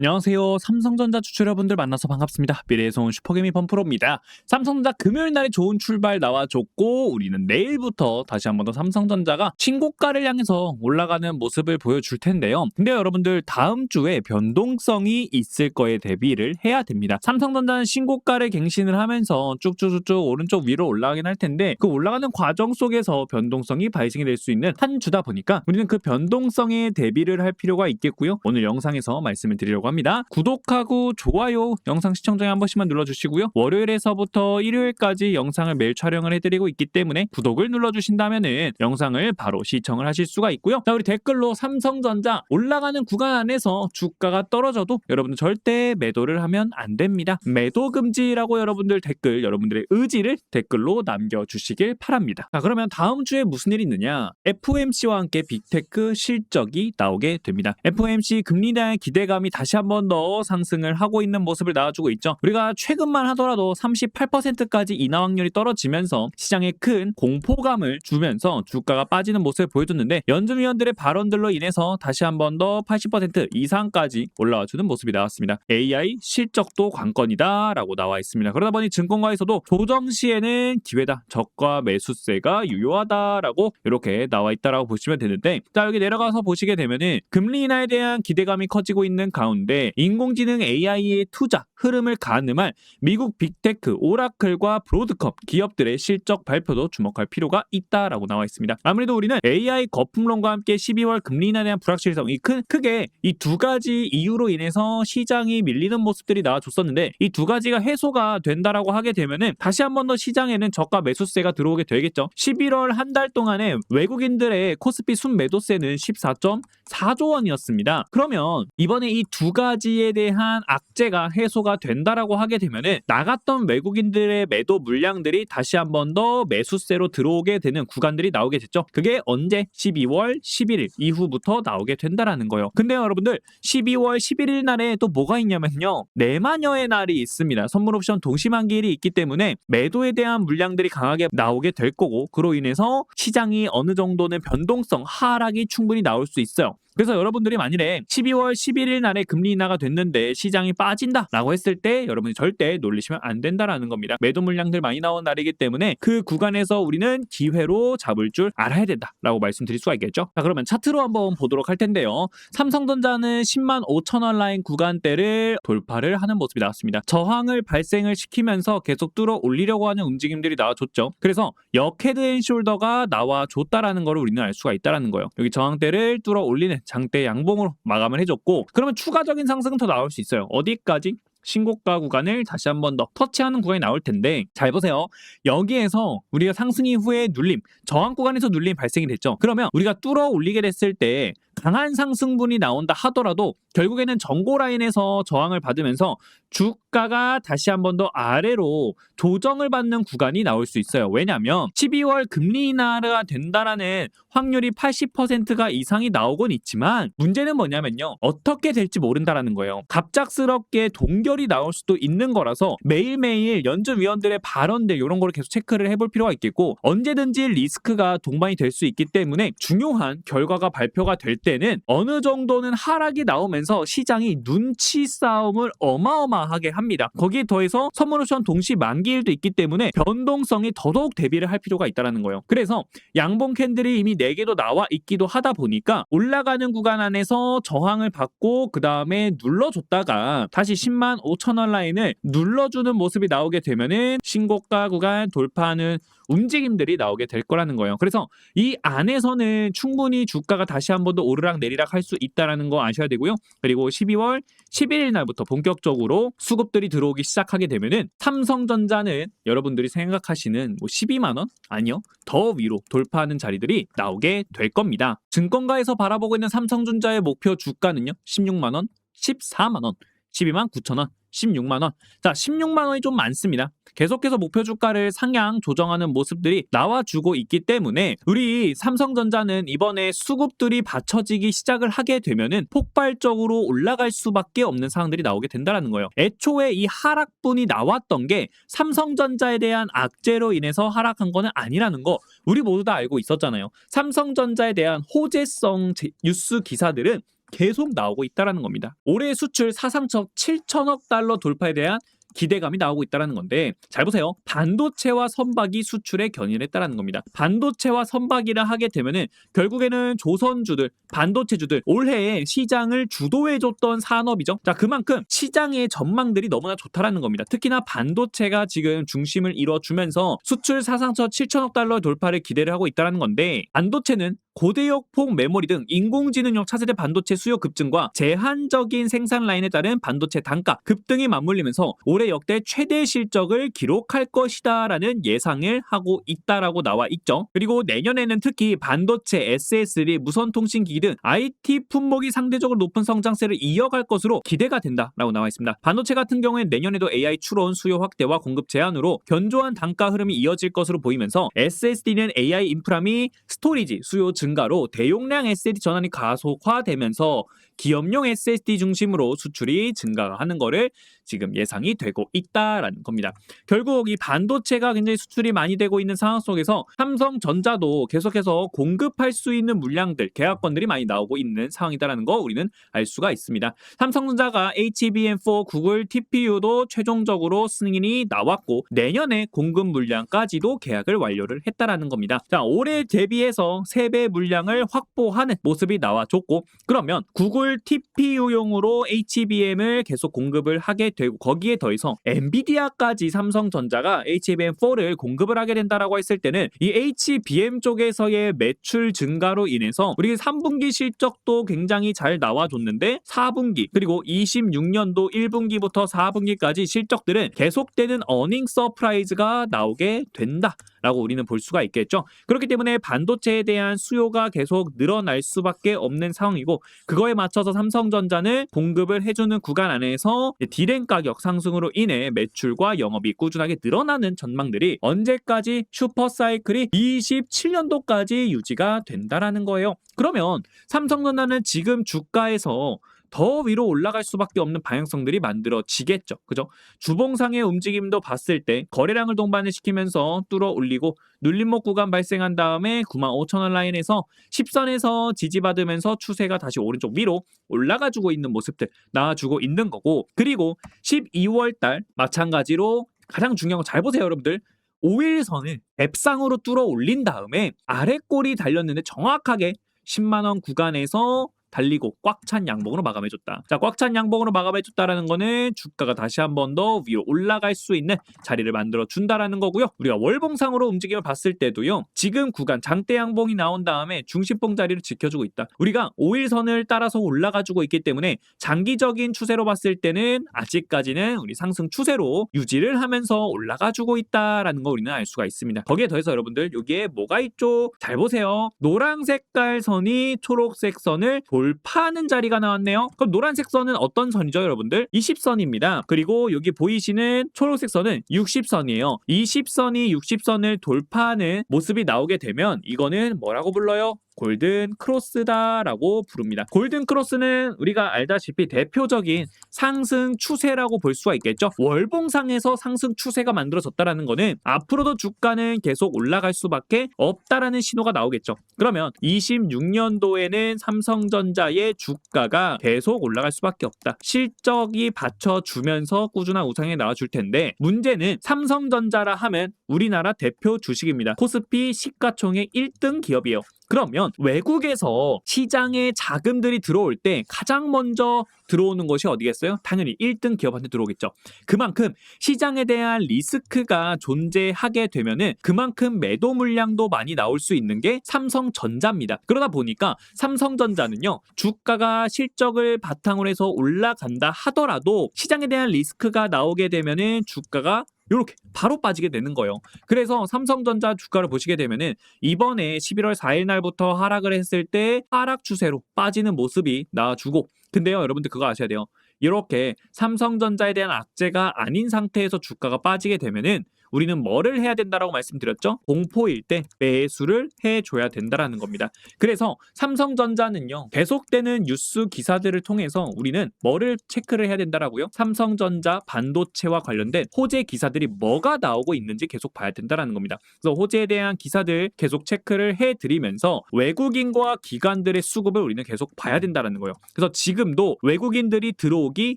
안녕하세요. 삼성전자 주주여러분들 만나서 반갑습니다. 미래에서 온 슈퍼개미 범프로입니다. 삼성전자 금요일 날에 좋은 출발 나와줬고 우리는 내일부터 다시 한번 더 삼성전자가 신고가를 향해서 올라가는 모습을 보여줄 텐데요. 근데 여러분들 다음 주에 변동성이 있을 거에 대비를 해야 됩니다. 삼성전자는 신고가를 갱신을 하면서 쭉쭉쭉쭉 오른쪽 위로 올라가긴 할 텐데 그 올라가는 과정 속에서 변동성이 발생이 될 수 있는 한 주다 보니까 우리는 그 변동성에 대비를 할 필요가 있겠고요. 오늘 영상에서 말씀을 드리려고 합니다. 구독하고 좋아요 영상 시청 전에 한 번씩만 눌러주시고요. 월요일에서부터 일요일까지 영상을 매일 촬영을 해드리고 있기 때문에 구독을 눌러주신다면은 영상을 바로 시청을 하실 수가 있고요. 자, 우리 댓글로 삼성전자 올라가는 구간 안에서 주가가 떨어져도 여러분들 절대 매도를 하면 안 됩니다. 매도 금지라고 여러분들 댓글, 여러분들의 의지를 댓글로 남겨주시길 바랍니다. 자, 그러면 다음 주에 무슨 일이 있느냐? FOMC와 함께 빅테크 실적이 나오게 됩니다. FOMC 금리 인하의 기대감이 다시 한번 더 상승을 하고 있는 모습을 나와주고 있죠. 우리가 최근만 하더라도 38%까지 인하 확률이 떨어지면서 시장에 큰 공포감을 주면서 주가가 빠지는 모습을 보여줬는데 연준위원들의 발언들로 인해서 다시 한번 더 80% 이상까지 올라와주는 모습이 나왔습니다. AI 실적도 관건이다 라고 나와 있습니다. 그러다 보니 증권가에서도 조정 시에는 기회다, 저가 매수세가 유효하다라고 이렇게 나와 있다라고 보시면 되는데, 자, 여기 내려가서 보시게 되면은 금리 인하에 대한 기대감이 커지고 있는 가운데 인공지능 AI의 투자 흐름을 가늠할 미국 빅테크 오라클과 브로드컴 기업들의 실적 발표도 주목할 필요가 있다라고 나와 있습니다. 아무래도 우리는 AI 거품론과 함께 12월 금리 인하에 대한 불확실성이 크게 이 두 가지 이유로 인해서 시장이 밀리는 모습들이 나와줬었는데, 이 두 가지가 해소가 된다라고 하게 되면은 다시 한 번 더 시장에는 저가 매수세가 들어오게 되겠죠. 11월 한 달 동안에 외국인들의 코스피 순매도세는 14.4조 원이었습니다. 그러면 이번에 이 두 가지에 대한 악재가 해소가 된다라고 하게 되면은 나갔던 외국인들의 매도 물량들이 다시 한 번 더 매수세로 들어오게 되는 구간들이 나오게 됐죠. 그게 언제? 12월 11일 이후부터 나오게 된다라는 거예요. 근데 여러분들 12월 11일 날에 또 뭐가 있냐면요, 내마녀의 날이 있습니다. 선물 옵션 동시만기일이 있기 때문에 매도에 대한 물량들이 강하게 나오게 될 거고, 그로 인해서 시장이 어느 정도는 변동성 하락이 충분히 나올 수 있어요. 그래서 여러분들이 만일에 12월 11일 날에 금리 인하가 됐는데 시장이 빠진다라고 했을 때 여러분이 절대 놀리시면 안 된다라는 겁니다. 매도 물량들 많이 나온 날이기 때문에 그 구간에서 우리는 기회로 잡을 줄 알아야 된다라고 말씀드릴 수가 있겠죠. 자, 그러면 차트로 한번 보도록 할 텐데요. 삼성전자는 10만 5천 원 라인 구간대를 돌파를 하는 모습이 나왔습니다. 저항을 발생을 시키면서 계속 뚫어 올리려고 하는 움직임들이 나와줬죠. 그래서 역 헤드앤숄더가 나와줬다라는 걸 우리는 알 수가 있다라는 거예요. 여기 저항대를 뚫어 올리는 장대 양봉으로 마감을 해줬고, 그러면 추가적인 상승은 더 나올 수 있어요. 어디까지? 신고가 구간을 다시 한 번 더 터치하는 구간이 나올 텐데, 잘 보세요. 여기에서 우리가 상승 이후에 눌림, 저항 구간에서 눌림 발생이 됐죠. 그러면 우리가 뚫어 올리게 됐을 때 강한 상승분이 나온다 하더라도 결국에는 전고 라인에서 저항을 받으면서 주가가 다시 한 번 더 아래로 조정을 받는 구간이 나올 수 있어요. 왜냐하면 12월 금리 인하가 된다라는 확률이 80%가 이상이 나오곤 있지만 문제는 뭐냐면요, 어떻게 될지 모른다라는 거예요. 갑작스럽게 동결이 나올 수도 있는 거라서 매일매일 연준위원들의 발언들 이런 거를 계속 체크를 해볼 필요가 있겠고, 언제든지 리스크가 동반이 될 수 있기 때문에 중요한 결과가 발표가 될 때는 어느 정도는 하락이 나오면서 시장이 눈치 싸움을 어마어마하게 합니다. 거기에 더해서 선물옵션 동시 만기일도 있기 때문에 변동성이 더더욱 대비를 할 필요가 있다는 거예요. 그래서 양봉 캔들이 이미 4개도 나와 있기도 하다 보니까 올라가는 구간 안에서 저항을 받고 그 다음에 눌러줬다가 다시 10만 5천 원 라인을 눌러주는 모습이 나오게 되면은 신고가 구간 돌파하는 움직임들이 나오게 될 거라는 거예요. 그래서 이 안에서는 충분히 주가가 다시 한 번 더 오르락 내리락 할 수 있다는 거 아셔야 되고요. 그리고 12월 11일 날부터 본격적으로 수급들이 들어오기 시작하게 되면은 삼성전자는 여러분들이 생각하시는 12만 원? 아니요, 더 위로 돌파하는 자리들이 나오게 될 겁니다. 증권가에서 바라보고 있는 삼성전자의 목표 주가는요, 16만 원, 14만 원, 12만 9천 원, 16만 원. 자, 16만 원이 좀 많습니다. 계속해서 목표 주가를 상향 조정하는 모습들이 나와주고 있기 때문에 우리 삼성전자는 이번에 수급들이 받쳐지기 시작을 하게 되면은 폭발적으로 올라갈 수밖에 없는 상황들이 나오게 된다는 거예요. 애초에 이 하락분이 나왔던 게 삼성전자에 대한 악재로 인해서 하락한 거는 아니라는 거 우리 모두 다 알고 있었잖아요. 삼성전자에 대한 호재성 뉴스 기사들은 계속 나오고 있다는 겁니다. 올해 수출 사상첫 7천억 달러 돌파에 대한 기대감이 나오고 있다는 건데 잘 보세요. 반도체와 선박이 수출에 견인했다는 겁니다. 반도체와 선박이라 하게 되면은 결국에는 조선주들, 반도체주들 올해 시장을 주도해줬던 산업이죠. 자, 그만큼 시장의 전망들이 너무나 좋다라는 겁니다. 특히나 반도체가 지금 중심을 이뤄주면서 수출 사상첫 7천억 달러 돌파를 기대를 하고 있다는 건데 반도체는 고대역폭 메모리 등 인공지능용 차세대 반도체 수요 급증과 제한적인 생산 라인에 따른 반도체 단가 급등이 맞물리면서 올해 역대 최대 실적을 기록할 것이다라는 예상을 하고 있다라고 나와 있죠. 그리고 내년에는 특히 반도체, SSD, 무선통신기기 등 IT 품목이 상대적으로 높은 성장세를 이어갈 것으로 기대가 된다라고 나와 있습니다. 반도체 같은 경우에는 내년에도 AI 추론, 수요 확대와 공급 제한으로 견조한 단가 흐름이 이어질 것으로 보이면서 SSD는 AI 인프라 및 스토리지 수요 증가로 대용량 SSD 전환이 가속화되면서 기업용 SSD 중심으로 수출이 증가하는 거를 지금 예상이 되고 있다라는 겁니다. 결국 이 반도체가 굉장히 수출이 많이 되고 있는 상황 속에서 삼성전자도 계속해서 공급할 수 있는 물량들, 계약건들이 많이 나오고 있는 상황이다라는 거 우리는 알 수가 있습니다. 삼성전자가 HBM4 구글 TPU도 최종적으로 승인이 나왔고 내년에 공급 물량까지도 계약을 완료를 했다라는 겁니다. 자, 올해 대비해서 3배 물량을 확보하는 모습이 나와줬고 그러면 구글 TPU용으로 HBM을 계속 공급을 하게 되고 거기에 더해서 엔비디아까지 삼성전자가 HBM4를 공급을 하게 된다라고 했을 때는 이 HBM 쪽에서의 매출 증가로 인해서 우리 3분기 실적도 굉장히 잘 나와줬는데 4분기 그리고 26년도 1분기부터 4분기까지 실적들은 계속되는 어닝 서프라이즈가 나오게 된다라고 우리는 볼 수가 있겠죠. 그렇기 때문에 반도체에 대한 수요가 계속 늘어날 수밖에 없는 상황이고 그거에 맞춰서 삼성전자는 공급을 해주는 구간 안에서 디램 가격 상승으로 인해 매출과 영업이 꾸준하게 늘어나는 전망들이 언제까지 슈퍼사이클이 27년도까지 유지가 된다라는 거예요. 그러면 삼성전자는 지금 주가에서 더 위로 올라갈 수밖에 없는 방향성들이 만들어지겠죠. 그죠? 주봉상의 움직임도 봤을 때 거래량을 동반을 시키면서 뚫어 올리고 눌림목 구간 발생한 다음에 95,000원 라인에서 10선에서 지지받으면서 추세가 다시 오른쪽 위로 올라가주고 있는 모습들 나와주고 있는 거고 그리고 12월달 마찬가지로 가장 중요한 거 잘 보세요 여러분들. 5일선을 앱상으로 뚫어 올린 다음에 아래꼬리 달렸는데 정확하게 10만원 구간에서 달리고 꽉 찬 양봉으로 마감해줬다. 자, 꽉 찬 양봉으로 마감해줬다라는 거는 주가가 다시 한 번 더 위로 올라갈 수 있는 자리를 만들어준다라는 거고요. 우리가 월봉상으로 움직임을 봤을 때도요. 지금 구간 장대 양봉이 나온 다음에 중심봉 자리를 지켜주고 있다. 우리가 5일선을 따라서 올라가주고 있기 때문에 장기적인 추세로 봤을 때는 아직까지는 우리 상승 추세로 유지를 하면서 올라가주고 있다라는 거 우리는 알 수가 있습니다. 거기에 더해서 여러분들 여기에 뭐가 있죠? 잘 보세요. 노란 색깔 선이 초록색 선을 돌파하는 자리가 나왔네요. 그럼 노란색 선은 어떤 선이죠 여러분들? 20선입니다. 그리고 여기 보이시는 초록색 선은 60선이에요. 20선이 60선을 돌파하는 모습이 나오게 되면 이거는 뭐라고 불러요? 골든 크로스다라고 부릅니다. 골든 크로스는 우리가 알다시피 대표적인 상승 추세라고 볼 수가 있겠죠. 월봉상에서 상승 추세가 만들어졌다라는 거는 앞으로도 주가는 계속 올라갈 수밖에 없다라는 신호가 나오겠죠. 그러면 26년도에는 삼성전자의 주가가 계속 올라갈 수밖에 없다. 실적이 받쳐주면서 꾸준한 우상이 나와줄 텐데 문제는 삼성전자라 하면 우리나라 대표 주식입니다. 코스피 시가총액 1등 기업이에요. 그러면 외국에서 시장에 자금들이 들어올 때 가장 먼저 들어오는 것이 어디겠어요? 당연히 1등 기업한테 들어오겠죠. 그만큼 시장에 대한 리스크가 존재하게 되면은 그만큼 매도 물량도 많이 나올 수 있는 게 삼성전자입니다. 그러다 보니까 삼성전자는요. 주가가 실적을 바탕으로 해서 올라간다 하더라도 시장에 대한 리스크가 나오게 되면은 주가가 이렇게 바로 빠지게 되는 거예요. 그래서 삼성전자 주가를 보시게 되면은 이번에 11월 4일 날부터 하락을 했을 때 하락 추세로 빠지는 모습이 나와주고 근데요 여러분들 그거 아셔야 돼요. 이렇게 삼성전자에 대한 악재가 아닌 상태에서 주가가 빠지게 되면은 우리는 뭐를 해야 된다라고 말씀드렸죠? 공포일 때 매수를 해줘야 된다라는 겁니다. 그래서 삼성전자는요, 계속되는 뉴스 기사들을 통해서 우리는 뭐를 체크를 해야 된다라고요? 삼성전자 반도체와 관련된 호재 기사들이 뭐가 나오고 있는지 계속 봐야 된다라는 겁니다. 그래서 호재에 대한 기사들 계속 체크를 해드리면서 외국인과 기관들의 수급을 우리는 계속 봐야 된다라는 거예요. 그래서 지금도 외국인들이 들어오기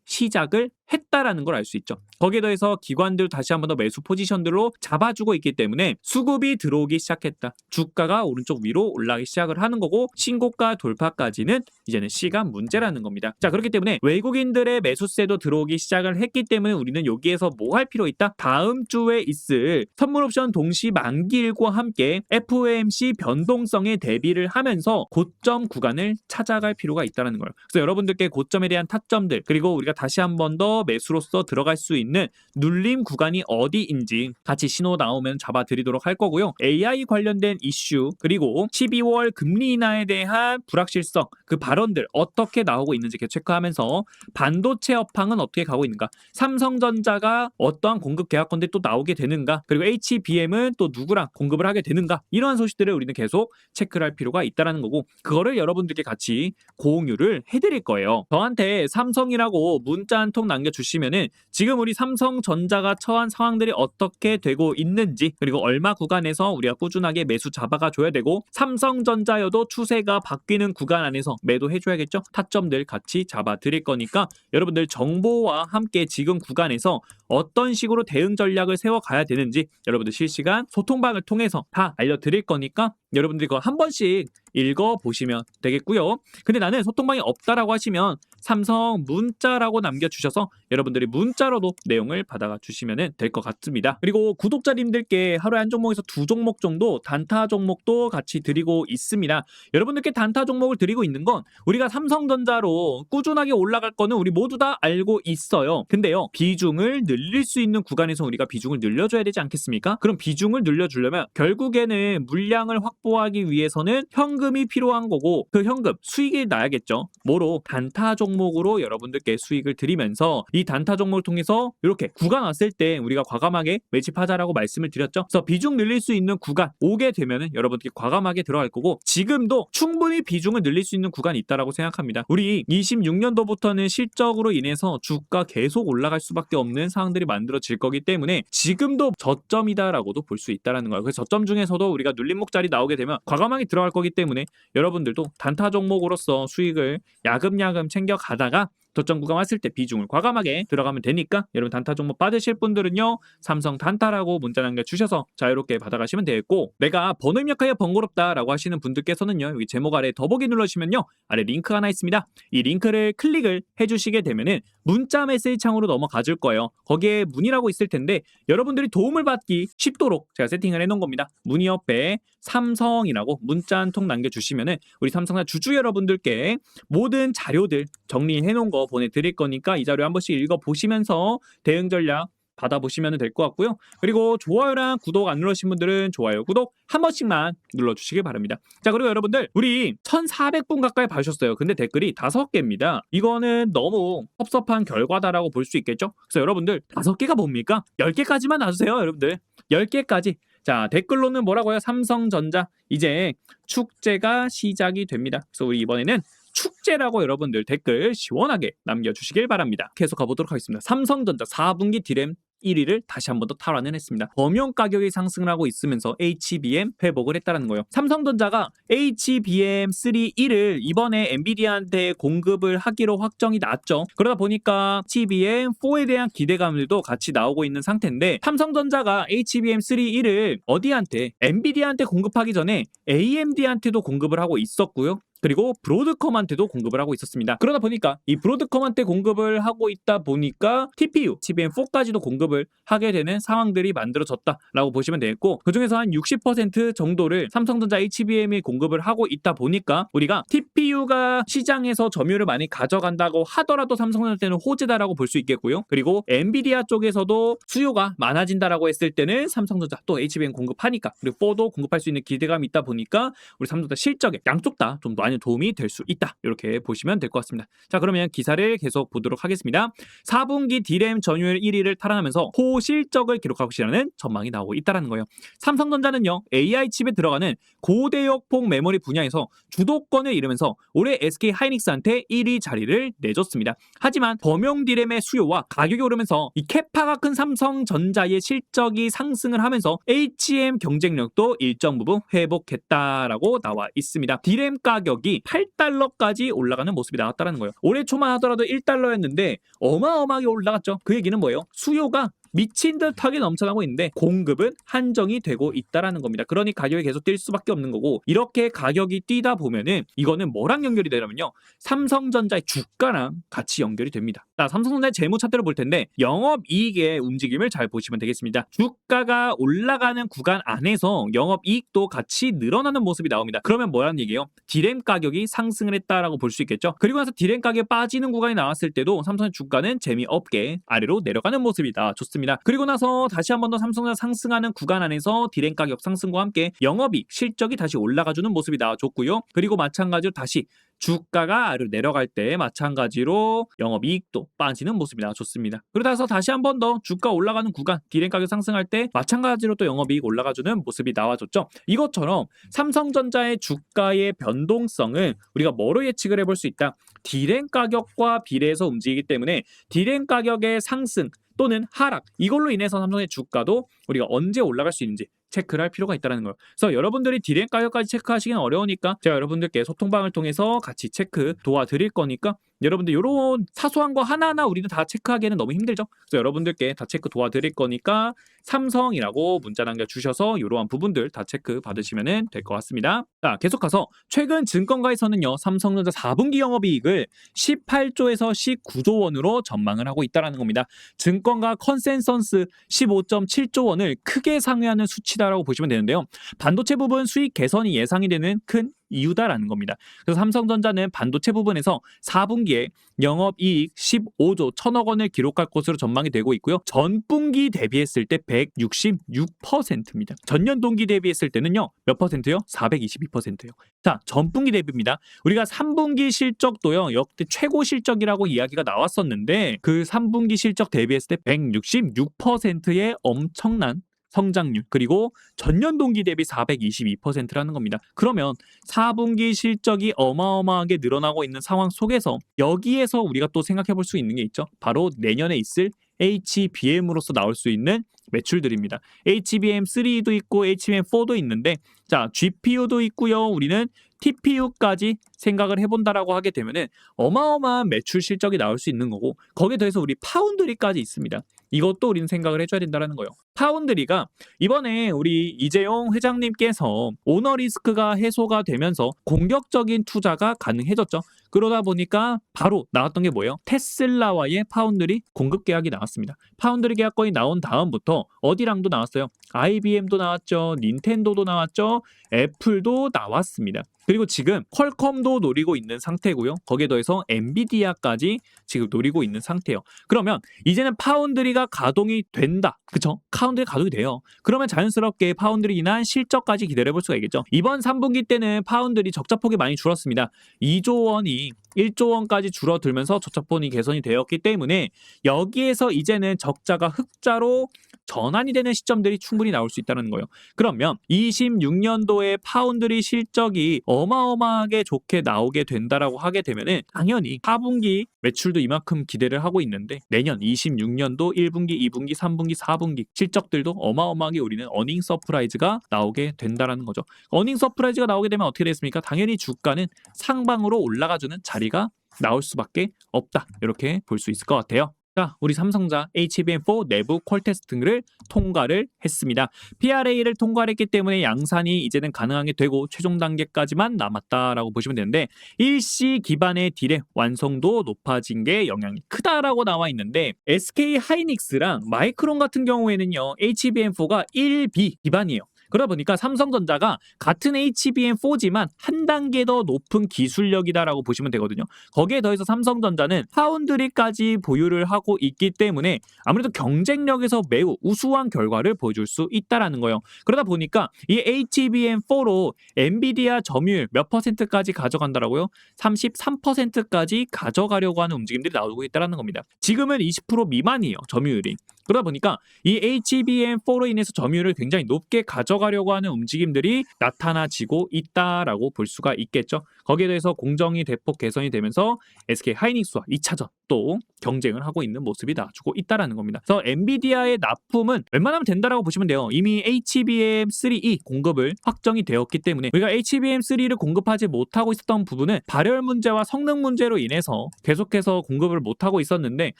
시작을 했다라는 걸 알 수 있죠. 거기에 더해서 기관들 다시 한 번 더 매수 포지션들로 잡아주고 있기 때문에 수급이 들어오기 시작했다. 주가가 오른쪽 위로 올라가기 시작을 하는 거고 신고가 돌파까지는 이제는 시간 문제라는 겁니다. 자, 그렇기 때문에 외국인들의 매수세도 들어오기 시작을 했기 때문에 우리는 여기에서 뭐 할 필요 있다? 다음 주에 있을 선물 옵션 동시 만기일과 함께 FOMC 변동성에 대비를 하면서 고점 구간을 찾아갈 필요가 있다는 거예요. 그래서 여러분들께 고점에 대한 타점들 그리고 우리가 다시 한 번 더 매수로서 들어갈 수 있는 눌림 구간이 어디인지 같이 신호 나오면 잡아드리도록 할 거고요. AI 관련된 이슈 그리고 12월 금리 인하에 대한 불확실성 그 발언들 어떻게 나오고 있는지 체크하면서 반도체 업황은 어떻게 가고 있는가, 삼성전자가 어떠한 공급 계약건들이 또 나오게 되는가, 그리고 HBM은 또 누구랑 공급을 하게 되는가, 이러한 소식들을 우리는 계속 체크를 할 필요가 있다는 거고 그거를 여러분들께 같이 공유를 해드릴 거예요. 저한테 삼성이라고 문자 한 통 남겨주시면은 지금 우리 삼성전자가 처한 상황들이 어떻게 되고 있는지 그리고 얼마 구간에서 우리가 꾸준하게 매수 잡아가 줘야 되고 삼성전자여도 추세가 바뀌는 구간 안에서 매도해줘야겠죠. 타점들 같이 잡아드릴 거니까 여러분들 정보와 함께 지금 구간에서 어떤 식으로 대응 전략을 세워가야 되는지 여러분들 실시간 소통방을 통해서 다 알려드릴 거니까 여러분들이 그거 한 번씩 읽어보시면 되겠고요. 근데 나는 소통방이 없다라고 하시면 삼성 문자라고 남겨주셔서 여러분들이 문자로도 내용을 받아가 주시면 될 것 같습니다. 그리고 구독자님들께 하루에 한 종목에서 2종목 정도 단타 종목도 같이 드리고 있습니다. 여러분들께 단타 종목을 드리고 있는 건 우리가 삼성전자로 꾸준하게 올라갈 거는 우리 모두 다 알고 있어요. 근데요, 비중을 늘릴 수 있는 구간에서 우리가 비중을 늘려줘야 되지 않겠습니까? 그럼 비중을 늘려주려면 결국에는 물량을 확보하기 위해서는 현금이 필요한 거고 그 현금 수익이 나야겠죠. 뭐로? 단타 종목으로 여러분들께 수익을 드리면서 이 단타 종목을 통해서 이렇게 구간 왔을 때 우리가 과감하게 매집하자라고 말씀을 드렸죠. 그래서 비중 늘릴 수 있는 구간 오게 되면은 여러분들께 과감하게 들어갈 거고 지금도 충분히 비중을 늘릴 수 있는 구간이 있다라고 생각합니다. 우리 26년도부터는 실적으로 인해서 주가 계속 올라갈 수밖에 없는 상황들이 만들어질 거기 때문에 지금도 저점이다라고도 볼 수 있다라는 거예요. 그래서 저점 중에서도 우리가 눌림목자리 나오게 되면 과감하게 들어갈 거기 때문에 여러분들도 단타 종목으로서 수익을 야금야금 챙겨가다가 저점 구간 왔을 때 비중을 과감하게 들어가면 되니까 여러분 단타 종목 받으실 분들은요 삼성 단타라고 문자 남겨주셔서 자유롭게 받아가시면 되겠고 내가 번호 입력하기가 번거롭다라고 하시는 분들께서는요 여기 제목 아래 더보기 눌러주시면요 아래 링크가 하나 있습니다. 이 링크를 클릭을 해주시게 되면은 문자 메시지 창으로 넘어가 줄 거예요. 거기에 문의라고 있을 텐데 여러분들이 도움을 받기 쉽도록 제가 세팅을 해놓은 겁니다. 문의 옆에 삼성이라고 문자 한 통 남겨주시면은 우리 삼성사 주주 여러분들께 모든 자료들 정리해 놓은 거 보내드릴 거니까 이 자료 한 번씩 읽어보시면서 대응 전략 받아보시면 될 것 같고요. 그리고 좋아요랑 구독 안 누르신 분들은 좋아요, 구독 한 번씩만 눌러주시길 바랍니다. 자, 그리고 여러분들 우리 1,400분 가까이 봐주셨어요. 근데 댓글이 5개입니다. 이거는 너무 섭섭한 결과다라고 볼 수 있겠죠? 그래서 여러분들 5개가 뭡니까? 10개까지만 놔주세요, 여러분들. 10개까지. 자, 댓글로는 뭐라고요? 삼성전자 이제 축제가 시작이 됩니다. 그래서 우리 이번에는 축제라고 여러분들 댓글 시원하게 남겨주시길 바랍니다. 계속 가보도록 하겠습니다. 삼성전자 4분기 디램 1위를 다시 한 번 더 탈환을 했습니다. 범용 가격이 상승을 하고 있으면서 HBM 회복을 했다는 거예요. 삼성전자가 HBM3E를 이번에 엔비디아한테 공급을 하기로 확정이 났죠. 그러다 보니까 HBM4에 대한 기대감들도 같이 나오고 있는 상태인데 삼성전자가 HBM3E를 어디한테? 엔비디아한테 공급하기 전에 AMD한테도 공급을 하고 있었고요. 그리고 브로드컴한테도 공급을 하고 있었습니다. 그러다 보니까 이 브로드컴한테 공급을 하고 있다 보니까 TPU, HBM4까지도 공급을 하게 되는 상황들이 만들어졌다라고 보시면 되겠고 그중에서 한 60% 정도를 삼성전자 HBM이 공급을 하고 있다 보니까 우리가 TPU가 시장에서 점유율을 많이 가져간다고 하더라도 삼성전자한테는 호재다라고 볼 수 있겠고요. 그리고 엔비디아 쪽에서도 수요가 많아진다라고 했을 때는 삼성전자 또 HBM 공급하니까 그리고 4도 공급할 수 있는 기대감이 있다 보니까 우리 삼성전자 실적에 양쪽 다 좀 많은 도움이 될 수 있다. 이렇게 보시면 될 것 같습니다. 자, 그러면 기사를 계속 보도록 하겠습니다. 4분기 D램 점유율 1위를 탈환하면서 고실적을 기록하고 있다는 전망이 나오고 있다는 거예요. 삼성전자는요, AI 칩에 들어가는 고대역폭 메모리 분야에서 주도권을 이루면서 올해 SK 하이닉스한테 1위 자리를 내줬습니다. 하지만 범용 D램의 수요와 가격이 오르면서 이 캐파가 큰 삼성전자의 실적이 상승을 하면서 HM 경쟁력도 일정 부분 회복했다라고 나와 있습니다. D램 가격이 8달러까지 올라가는 모습이 나왔다는 거예요. 올해 초만 하더라도 1달러였는데 어마어마하게 올라갔죠. 그 얘기는 뭐예요? 수요가 미친 듯하게 넘쳐나고 있는데 공급은 한정이 되고 있다라는 겁니다. 그러니 가격이 계속 뛸 수밖에 없는 거고, 이렇게 가격이 뛰다 보면은 이거는 뭐랑 연결이 되냐면요, 삼성전자의 주가랑 같이 연결이 됩니다. 자, 삼성전자의 재무 차트를 볼 텐데 영업이익의 움직임을 잘 보시면 되겠습니다. 주가가 올라가는 구간 안에서 영업이익도 같이 늘어나는 모습이 나옵니다. 그러면 뭐라는 얘기예요? D램 가격이 상승을 했다라고 볼 수 있겠죠. 그리고 나서 D램 가격이 빠지는 구간이 나왔을 때도 삼성의 주가는 재미없게 아래로 내려가는 모습이다. 좋습니다. 그리고 나서 다시 한 번 더 삼성전자 상승하는 구간 안에서 D램 가격 상승과 함께 영업이익 실적이 다시 올라가주는 모습이 나와줬고요. 그리고 마찬가지로 다시 주가가 아래로 내려갈 때 마찬가지로 영업이익도 빠지는 모습이 나와줬습니다. 그러고 나서 다시 한 번 더 주가 올라가는 구간, D램 가격 상승할 때 마찬가지로 또 영업이익 올라가주는 모습이 나와줬죠. 이것처럼 삼성전자의 주가의 변동성은 우리가 뭐로 예측을 해볼 수 있다? D램 가격과 비례해서 움직이기 때문에 D램 가격의 상승 또는 하락, 이걸로 인해서 삼성의 주가도 우리가 언제 올라갈 수 있는지 체크를 할 필요가 있다는 거예요. 그래서 여러분들이 D램 가격까지 체크하시기는 어려우니까 제가 여러분들께 소통방을 통해서 같이 체크 도와드릴 거니까 여러분들 이런 사소한 거 하나하나 우리는 다 체크하기에는 너무 힘들죠. 그래서 여러분들께 다 체크 도와드릴 거니까 삼성이라고 문자 남겨주셔서 이러한 부분들 다 체크 받으시면 될 것 같습니다. 자, 계속 가서 최근 증권가에서는요, 삼성전자 4분기 영업이익을 18조에서 19조 원으로 전망을 하고 있다는 겁니다. 증권가 컨센서스 15.7조 원을 크게 상회하는 수치다라고 보시면 되는데요. 반도체 부분 수익 개선이 예상이 되는 큰 이유다라는 겁니다. 그래서 삼성전자는 반도체 부분에서 4분기에 영업이익 15조 1천억 원을 기록할 것으로 전망이 되고 있고요. 전분기 대비했을 때 166%입니다. 전년 동기 대비했을 때는요, 몇 퍼센트요? 422%예요. 자, 전분기 대비입니다. 우리가 3분기 실적도요, 역대 최고 실적이라고 이야기가 나왔었는데 그 3분기 실적 대비했을 때 166%의 엄청난 성장률, 그리고 전년 동기 대비 422%라는 겁니다. 그러면 4분기 실적이 어마어마하게 늘어나고 있는 상황 속에서 여기에서 우리가 또 생각해 볼 수 있는 게 있죠. 바로 내년에 있을 HBM으로서 나올 수 있는 매출들입니다. HBM3도 있고 HBM4도 있는데, 자, GPU도 있고요. 우리는 TPU까지 생각을 해본다라고 하게 되면은 어마어마한 매출 실적이 나올 수 있는 거고, 거기에 더해서 우리 파운드리까지 있습니다. 이것도 우리는 생각을 해줘야 된다는 거예요. 파운드리가 이번에 우리 이재용 회장님께서 오너 리스크가 해소가 되면서 공격적인 투자가 가능해졌죠. 그러다 보니까 바로 나왔던 게 뭐예요? 테슬라와의 파운드리 공급 계약이 나왔습니다. 파운드리 계약권이 나온 다음부터 어디랑도 나왔어요? IBM도 나왔죠. 닌텐도도 나왔죠. 애플도 나왔습니다. 그리고 지금 퀄컴도 노리고 있는 상태고요. 거기에 더해서 엔비디아까지 지금 노리고 있는 상태예요. 그러면 이제는 파운드리가 가동이 된다. 그쵸? 파운드리 가동이 돼요. 그러면 자연스럽게 파운드리 인한 실적까지 기다려볼 수가 있겠죠. 이번 3분기 때는 파운드리 적자폭이 많이 줄었습니다. 2조 원이 1조 원까지 줄어들면서 적자폭이 개선이 되었기 때문에 여기에서 이제는 적자가 흑자로 전환이 되는 시점들이 충분히 나올 수 있다는 거예요. 그러면 26년도에 파운드리 실적이 어마어마하게 좋게 나오게 된다라고 하게 되면은 당연히 4분기 매출도 이만큼 기대를 하고 있는데 내년 26년도 1분기, 2분기, 3분기, 4분기 실적들도 어마어마하게 우리는 어닝 서프라이즈가 나오게 된다라는 거죠. 어닝 서프라이즈가 나오게 되면 어떻게 됐습니까? 당연히 주가는 상방으로 올라가주는 자리가 나올 수밖에 없다. 이렇게 볼 수 있을 것 같아요. 자, 우리 삼성전자 HBM4 내부 퀄 테스팅을 통과를 했습니다. PRA를 통과했기 때문에 양산이 이제는 가능하게 되고 최종 단계까지만 남았다라고 보시면 되는데, 일시 기반의 딜의 완성도 높아진 게 영향이 크다라고 나와 있는데, SK 하이닉스랑 마이크론 같은 경우에는요 HBM4가 1B 기반이에요. 그러다 보니까 삼성전자가 같은 HBM4지만 한 단계 더 높은 기술력이다라고 보시면 되거든요. 거기에 더해서 삼성전자는 파운드리까지 보유를 하고 있기 때문에 아무래도 경쟁력에서 매우 우수한 결과를 보여줄 수 있다라는 거예요. 그러다 보니까 이 HBM4로 엔비디아 점유율 몇 %까지 가져간다라고요? 33%까지 가져가려고 하는 움직임들이 나오고 있다는 겁니다. 지금은 20% 미만이에요, 점유율이. 그러다 보니까 이 HBM4로 인해서 점유율을 굉장히 높게 가져가려고 하는 움직임들이 나타나지고 있다라고 볼 수가 있겠죠. 거기에 대해서 공정이 대폭 개선이 되면서 SK 하이닉스와 2차전 또 경쟁을 하고 있는 모습이 나와주고 있다라는 겁니다. 그래서 엔비디아의 납품은 웬만하면 된다라고 보시면 돼요. 이미 HBM3E 공급을 확정이 되었기 때문에 우리가 HBM3를 공급하지 못하고 있었던 부분은 발열 문제와 성능 문제로 인해서 계속해서 공급을 못하고 있었는데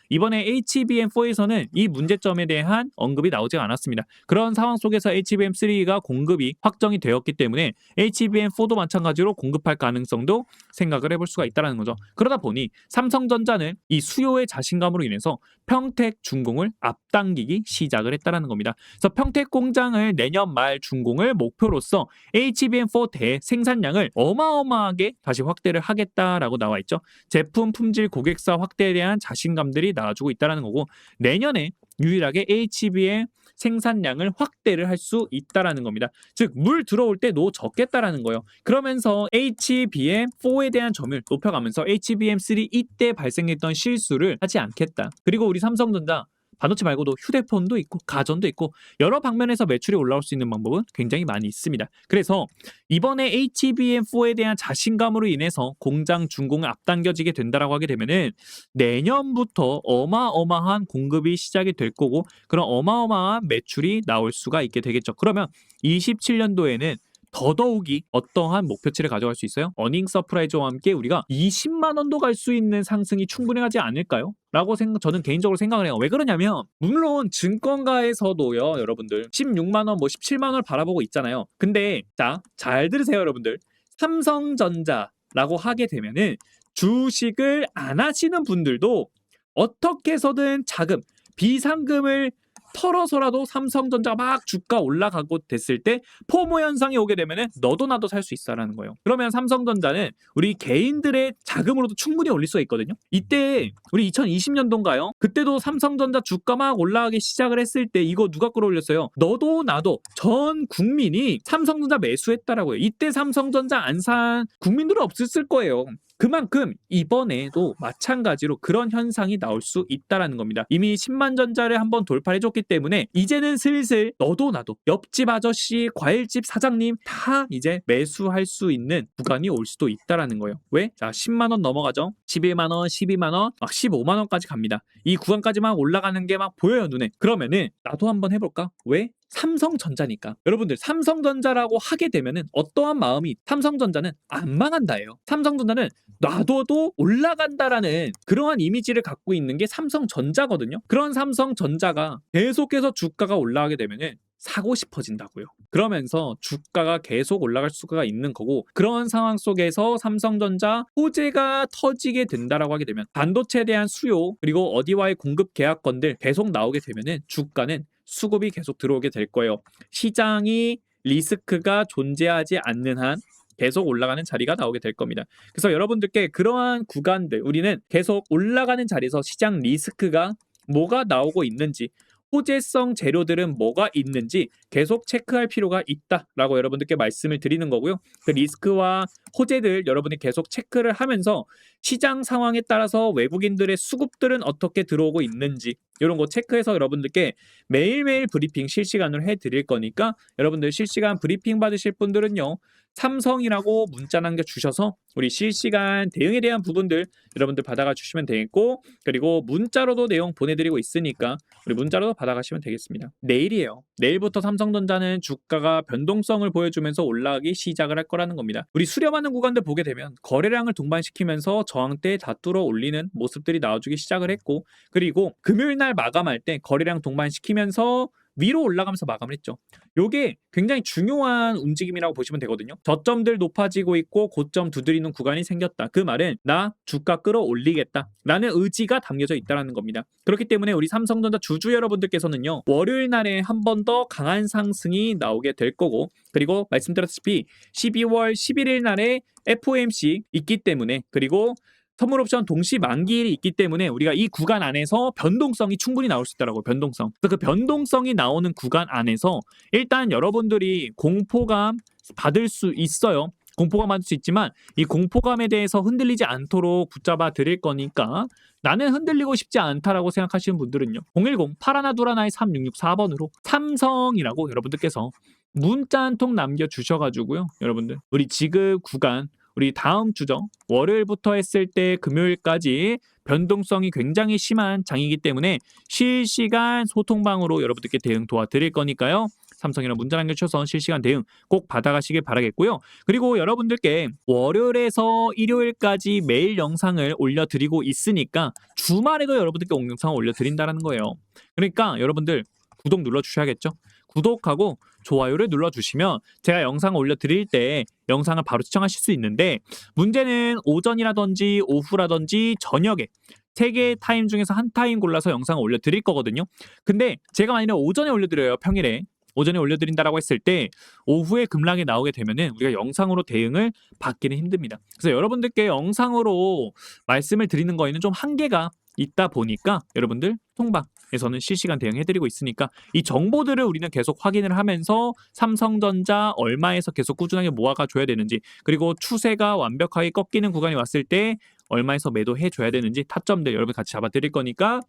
이번에 HBM4에서는 이 문제점에 대한 언급이 나오지 않았습니다. 그런 상황 속에서 HBM3가 공급이 확정이 되었기 때문에 HBM4도 마찬가지로 공급할 가능성도 생각을 해볼 수가 있다는 거죠. 그러다 보니 삼성전자는 이 수요의 자신감으로 인해서 평택 준공을 앞당기기 시작을 했다는 겁니다. 그래서 평택 공장을 내년 말 준공을 목표로서 HBM4 대생산량을 어마어마하게 다시 확대를 하겠다라고 나와 있죠. 제품 품질 고객사 확대에 대한 자신감들이 나와주고 있다는 거고 내년에 유일하게 HBM 생산량을 확대를 할 수 있다라는 겁니다. 즉 물 들어올 때 노 적겠다라는 거예요. 그러면서 HBM4에 대한 점유율 높여가면서 HBM3 이때 발생했던 실수를 하지 않겠다. 그리고 우리 삼성전자 반도체 말고도 휴대폰도 있고 가전도 있고 여러 방면에서 매출이 올라올 수 있는 방법은 굉장히 많이 있습니다. 그래서 이번에 HBM4에 대한 자신감으로 인해서 공장 준공을 앞당겨지게 된다라고 하게 되면은 내년부터 어마어마한 공급이 시작이 될 거고 그런 어마어마한 매출이 나올 수가 있게 되겠죠. 그러면 27년도에는 더더욱이 어떠한 목표치를 가져갈 수 있어요? 어닝 서프라이즈와 함께 우리가 20만 원도 갈 수 있는 상승이 충분하지 않을까요? 라고 저는 개인적으로 생각을 해요. 왜 그러냐면 물론 증권가에서도요, 여러분들 16만 원, 17만 원을 바라보고 있잖아요. 근데 자, 잘 들으세요, 여러분들. 삼성전자라고 하게 되면은 주식을 안 하시는 분들도 어떻게 해서든 자금, 비상금을 털어서라도 삼성전자가 막 주가 올라가고 됐을 때 포모 현상이 오게 되면은 너도 나도 살 수 있어라는 거예요. 그러면 삼성전자는 우리 개인들의 자금으로도 충분히 올릴 수가 있거든요. 이때 우리 2020년도인가요? 그때도 삼성전자 주가 막 올라가기 시작을 했을 때 이거 누가 끌어올렸어요? 너도 나도 전 국민이 삼성전자 매수했다라고요. 이때 삼성전자 안 산 국민들은 없었을 거예요. 그만큼 이번에도 마찬가지로 그런 현상이 나올 수 있다라는 겁니다. 이미 10만 전자를 한번 돌파해줬기 때문에 이제는 슬슬 너도 나도 옆집 아저씨, 과일집 사장님 다 이제 매수할 수 있는 구간이 올 수도 있다라는 거예요. 왜? 자, 10만 원 넘어가죠. 11만 원, 12만 원, 막 15만 원까지 갑니다. 이 구간까지만 올라가는 게 막 보여요, 눈에. 그러면은 나도 한번 해볼까? 왜? 삼성전자니까. 여러분들 삼성전자라고 하게 되면은 어떠한 마음이 삼성전자는 안 망한다예요. 삼성전자는 놔둬도 올라간다라는 그러한 이미지를 갖고 있는 게 삼성전자거든요. 그런 삼성전자가 계속해서 주가가 올라가게 되면은 사고 싶어진다고요. 그러면서 주가가 계속 올라갈 수가 있는 거고 그런 상황 속에서 삼성전자 호재가 터지게 된다라고 하게 되면 반도체에 대한 수요 그리고 어디와의 공급 계약건들 계속 나오게 되면은 주가는 수급이 계속 들어오게 될 거예요. 시장이 리스크가 존재하지 않는 한 계속 올라가는 자리가 나오게 될 겁니다. 그래서 여러분들께 그러한 구간들 우리는 계속 올라가는 자리에서 시장 리스크가 뭐가 나오고 있는지 호재성 재료들은 뭐가 있는지 계속 체크할 필요가 있다라고 여러분들께 말씀을 드리는 거고요. 그 리스크와 호재들 여러분이 계속 체크를 하면서 시장 상황에 따라서 외국인들의 수급들은 어떻게 들어오고 있는지 이런 거 체크해서 여러분들께 매일매일 브리핑 실시간으로 해드릴 거니까 여러분들 실시간 브리핑 받으실 분들은요. 삼성이라고 문자 남겨주셔서 우리 실시간 대응에 대한 부분들 여러분들 받아가 주시면 되겠고 그리고 문자로도 내용 보내드리고 있으니까 우리 문자로도 받아가시면 되겠습니다. 내일이에요. 내일부터 삼성전자는 주가가 변동성을 보여주면서 올라가기 시작을 할 거라는 겁니다. 우리 수렴하는 구간들 보게 되면 거래량을 동반시키면서 저항대에 다 뚫어 올리는 모습들이 나와주기 시작을 했고 그리고 금요일 날 마감할 때 거래량 동반시키면서 위로 올라가면서 마감을 했죠. 요게 굉장히 중요한 움직임이라고 보시면 되거든요. 저점들 높아지고 있고 고점 두드리는 구간이 생겼다. 그 말은 나 주가 끌어올리겠다 라는 의지가 담겨져 있다는 겁니다. 그렇기 때문에 우리 삼성전자 주주 여러분들께서는요, 월요일 날에 한 번 더 강한 상승이 나오게 될 거고, 그리고 말씀드렸다시피 12월 11일 날에 FOMC 있기 때문에, 그리고 선물 옵션 동시 만기일이 있기 때문에 우리가 이 구간 안에서 변동성이 충분히 나올 수 있다라고. 변동성. 그래서 그 변동성이 나오는 구간 안에서 일단 여러분들이 공포감 받을 수 있어요. 공포감 받을 수 있지만 이 공포감에 대해서 흔들리지 않도록 붙잡아 드릴 거니까, 나는 흔들리고 싶지 않다라고 생각하시는 분들은요, 010-8121-3664번으로 삼성이라고 여러분들께서 문자 한 통 남겨주셔가지고요, 여러분들 우리 지금 구간, 우리 다음 주죠, 월요일부터 했을 때 금요일까지 변동성이 굉장히 심한 장이기 때문에 실시간 소통방으로 여러분들께 대응 도와드릴 거니까요, 삼성이랑 문자 남겨주셔서 실시간 대응 꼭 받아가시길 바라겠고요. 그리고 여러분들께 월요일에서 일요일까지 매일 영상을 올려드리고 있으니까 주말에도 여러분들께 영상을 올려드린다는 거예요. 그러니까 여러분들 구독 눌러주셔야겠죠. 구독하고 좋아요를 눌러주시면 제가 영상을 올려드릴 때 영상을 바로 시청하실 수 있는데, 문제는 오전이라든지 오후라든지 저녁에 3개의 타임 중에서 한 타임 골라서 영상을 올려드릴 거거든요. 근데 제가 만약에 오전에 올려드려요, 평일에. 오전에 올려드린다라고 했을 때 오후에 급락이 나오게 되면은 우리가 영상으로 대응을 받기는 힘듭니다. 그래서 여러분들께 영상으로 말씀을 드리는 거에는 좀 한계가 있다 보니까 여러분들 통방에서는 실시간 대응해드리고 있으니까 이 정보들을 우리는 계속 확인을 하면서 삼성전자 얼마에서 계속 꾸준하게 모아가 줘야 되는지, 그리고 추세가 완벽하게 꺾이는 구간이 왔을 때 얼마에서 매도해 줘야 되는지 타점들 여러분 같이 잡아드릴 거니까,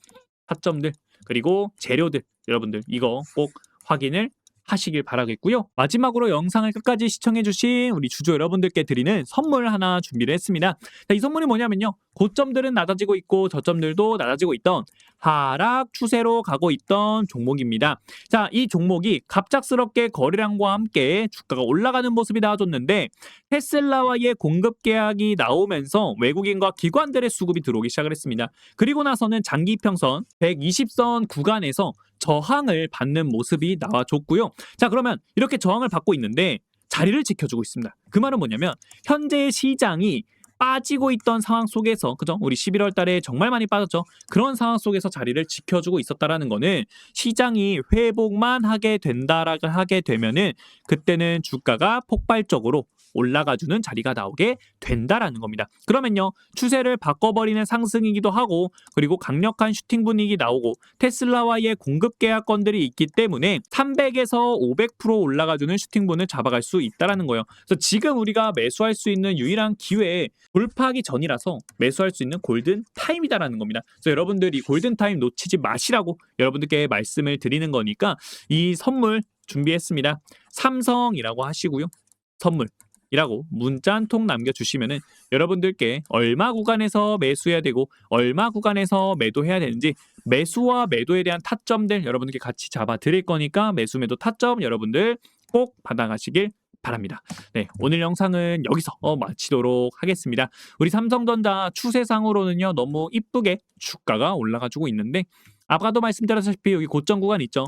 타점들 그리고 재료들 여러분들 이거 꼭 확인을 하시길 바라겠고요. 마지막으로 영상을 끝까지 시청해주신 우리 주주 여러분들께 드리는 선물 하나 준비를 했습니다. 자, 이 선물이 뭐냐면요, 고점들은 낮아지고 있고 저점들도 낮아지고 있던 하락 추세로 가고 있던 종목입니다. 자, 이 종목이 갑작스럽게 거래량과 함께 주가가 올라가는 모습이 나와줬는데, 테슬라와의 공급 계약이 나오면서 외국인과 기관들의 수급이 들어오기 시작을 했습니다. 그리고 나서는 장기 이평선 120선 구간에서 저항을 받는 모습이 나와줬고요. 자, 그러면 이렇게 저항을 받고 있는데 자리를 지켜주고 있습니다. 그 말은 뭐냐면 현재 시장이 빠지고 있던 상황 속에서, 그죠? 우리 11월 달에 정말 많이 빠졌죠. 그런 상황 속에서 자리를 지켜주고 있었다라는 거는 시장이 회복만 하게 된다라고 하게 되면은 그때는 주가가 폭발적으로 올라가주는 자리가 나오게 된다라는 겁니다. 그러면요, 추세를 바꿔버리는 상승이기도 하고, 그리고 강력한 슈팅 분위기 나오고 테슬라와의 공급 계약건들이 있기 때문에 300에서 500% 올라가주는 슈팅분을 잡아갈 수 있다라는 거예요. 그래서 지금 우리가 매수할 수 있는 유일한 기회에 돌파하기 전이라서 매수할 수 있는 골든 타임이다라는 겁니다. 그래서 여러분들이 골든 타임 놓치지 마시라고 여러분들께 말씀을 드리는 거니까 이 선물 준비했습니다. 삼성이라고 하시고요, 선물 이라고 문자 한 통 남겨주시면은 여러분들께 얼마 구간에서 매수해야 되고 얼마 구간에서 매도해야 되는지, 매수와 매도에 대한 타점들 여러분들께 같이 잡아 드릴 거니까 매수 매도 타점 여러분들 꼭 받아가시길 바랍니다. 네, 오늘 영상은 여기서 마치도록 하겠습니다. 우리 삼성전자 추세상으로는요, 너무 이쁘게 주가가 올라가지고 있는데, 아까도 말씀드렸다시피 여기 고점 구간 있죠.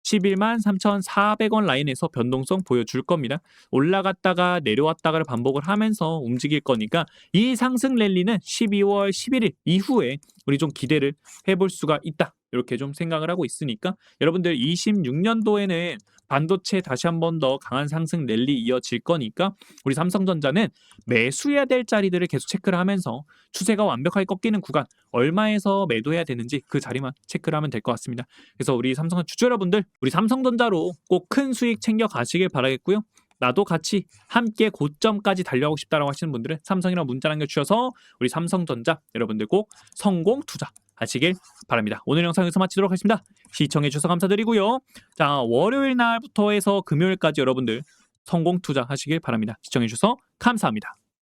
11만 3,400원 라인에서 변동성 보여줄 겁니다. 올라갔다가 내려왔다가를 반복을 하면서 움직일 거니까 이 상승 랠리는 12월 11일 이후에 우리 좀 기대를 해볼 수가 있다, 이렇게 좀 생각을 하고 있으니까 여러분들 26년도에는 반도체 다시 한 번 더 강한 상승 랠리 이어질 거니까 우리 삼성전자는 매수해야 될 자리들을 계속 체크를 하면서 추세가 완벽하게 꺾이는 구간 얼마에서 매도해야 되는지 그 자리만 체크를 하면 될 것 같습니다. 그래서 우리 삼성전자 주주 여러분들, 우리 삼성전자로 꼭 큰 수익 챙겨 가시길 바라겠고요. 나도 같이 함께 고점까지 달려가고 싶다라고 하시는 분들은 삼성이랑 문자 남겨주셔서 우리 삼성전자 여러분들 꼭 성공 투자 하시길 바랍니다. 오늘 영상 여기서 마치도록 하겠습니다. 시청해주셔서 감사드리고요. 자, 월요일 날부터 해서 금요일까지 여러분들 성공 투자 하시길 바랍니다. 시청해주셔서 감사합니다.